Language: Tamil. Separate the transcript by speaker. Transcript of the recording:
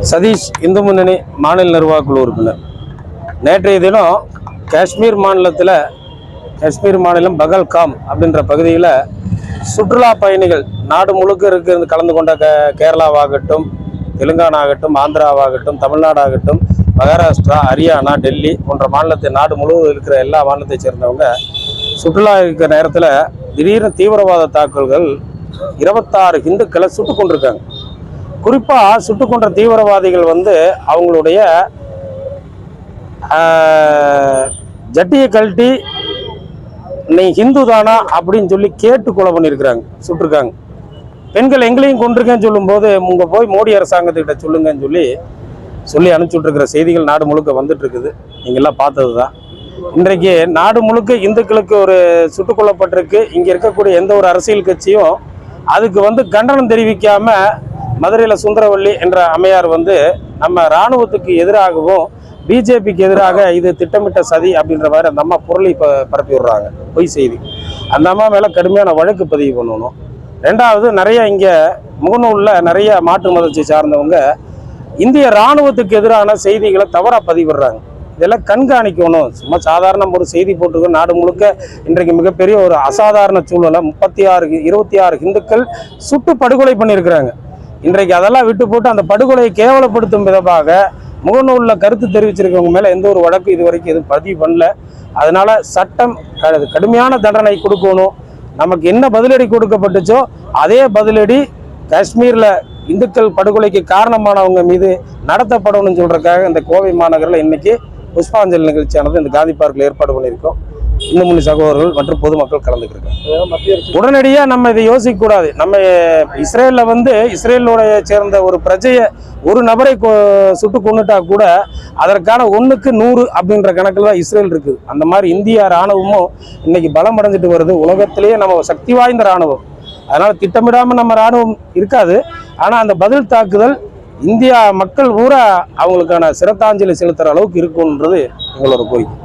Speaker 1: சதீஷ், இந்து முன்னணி மாநில நிர்வாக குழு உறுப்பினர். நேற்றைய தினம் காஷ்மீர் மாநிலம் பகல்காம் அப்படின்ற பகுதியில் சுற்றுலா பயணிகள் நாடு முழுக்க இருக்கிறது கலந்து கொண்ட கேரளாவாகட்டும், தெலுங்கானா ஆகட்டும், ஆந்திராவாகட்டும், தமிழ்நாடாகட்டும், மகாராஷ்டிரா, ஹரியானா, டெல்லி போன்ற நாடு முழுவதும் இருக்கிற எல்லா மாநிலத்தை சேர்ந்தவங்க சுற்றுலா இருக்கிற நேரத்தில் திடீர்னு தீவிரவாத தாக்குதல்கள் 26 இந்துக்களை சுட்டு கொண்டிருக்காங்க. குறிப்பாக சுட்டு கொன்ற தீவிரவாதிகள் அவங்களுடைய ஜட்டியை கழட்டி நீ ஹிந்து தானா அப்படின்னு சொல்லி கேட்டு கொலை பண்ணியிருக்கிறாங்க, சுட்டிருக்காங்க. பெண்கள் எங்களையும் கொண்டிருக்கேன்னு சொல்லும்போது உங்க போய் மோடி அரசாங்கத்துக்கிட்ட சொல்லுங்கன்னு சொல்லி அனுப்பிச்சுட்ருக்கிற செய்திகள் நாடு முழுக்க வந்துட்டு இருக்குது. நீங்கள்லாம் பார்த்தது தான். இன்றைக்கு நாடு முழுக்க இந்துக்களுக்கு ஒரு சுட்டுக் கொல்லப்பட்டிருக்கு. இங்கே இருக்கக்கூடிய எந்த ஒரு அரசியல் கட்சியும் அதுக்கு கண்டனம் தெரிவிக்காம மதுரையில் சுந்தரவள்ளி என்ற அம்மையார் நம்ம இராணுவத்துக்கு எதிராகவும் பிஜேபிக்கு எதிராக இது திட்டமிட்ட சதி அப்படின்ற மாதிரி அந்த அம்மா பொருளை பரப்பி விடுறாங்க, பொய் செய்தி. அந்த அம்மா மேலே கடுமையான வழக்கு பதிவு பண்ணணும். ரெண்டாவது, நிறைய இங்கே முகநூலில் நிறைய மாற்று மதத்தை சார்ந்தவங்க இந்திய இராணுவத்துக்கு எதிரான செய்திகளை தவறாக பதிவிடுறாங்க. இதெல்லாம் கண்காணிக்கணும். சும்மா சாதாரண ஒரு செய்தி போட்டுக்க நாடு முழுக்க இன்றைக்கு மிகப்பெரிய ஒரு அசாதாரண சூழலை 26 இந்துக்கள் சுட்டு படுகொலை பண்ணியிருக்கிறாங்க. இன்றைக்கு அதெல்லாம் விட்டு போட்டு அந்த படுகொலையை கேவலப்படுத்தும் விதமாக முகநூலில் கருத்து தெரிவிச்சிருக்கவங்க மேலே எந்த ஒரு வழக்கு இது வரைக்கும் எதுவும் பதிவு பண்ணல. அதனால சட்டம் கடுமையான தண்டனை கொடுக்கணும். நமக்கு என்ன பதிலடி கொடுக்கப்பட்டுச்சோ அதே பதிலடி காஷ்மீரில் இந்துக்கள் படுகொலைக்கு காரணமானவங்க மீது நடத்தப்படணும்னு சொல்றதுக்காக இந்த கோவை மாநகரில் இன்னைக்கு புஷ்பாஞ்சலி நிகழ்ச்சியானது இந்த காந்தி பார்க்கில் ஏற்பாடு பண்ணியிருக்கோம். இந்து முன்னணி சகோதரர்கள் மற்றும் பொதுமக்கள் கலந்துக்கிருக்காங்க. உடனடியாக நம்ம இதை யோசிக்க கூடாது. நம்ம இஸ்ரேலில் இஸ்ரேலோட சேர்ந்த ஒரு பிரஜையை ஒரு நபரை சுட்டு கொண்டுட்டா கூட அதற்கான 1க்கு 100 அப்படின்ற கணக்கில் தான் இஸ்ரேல் இருக்குது. அந்த மாதிரி இந்திய இராணுவமும் இன்னைக்கு பலம் அடைஞ்சிட்டு வருது. உலகத்திலேயே நம்ம சக்தி வாய்ந்த இராணுவம். அதனால திட்டமிடாமல் நம்ம இராணுவம் இருக்காது. ஆனால் அந்த பதில் தாக்குதல் இந்தியா மக்கள் பூரா அவங்களுக்கான சிரத்தாஞ்சலி செலுத்துகிற அளவுக்கு இருக்குன்றது எங்களோட கோரிக்கை.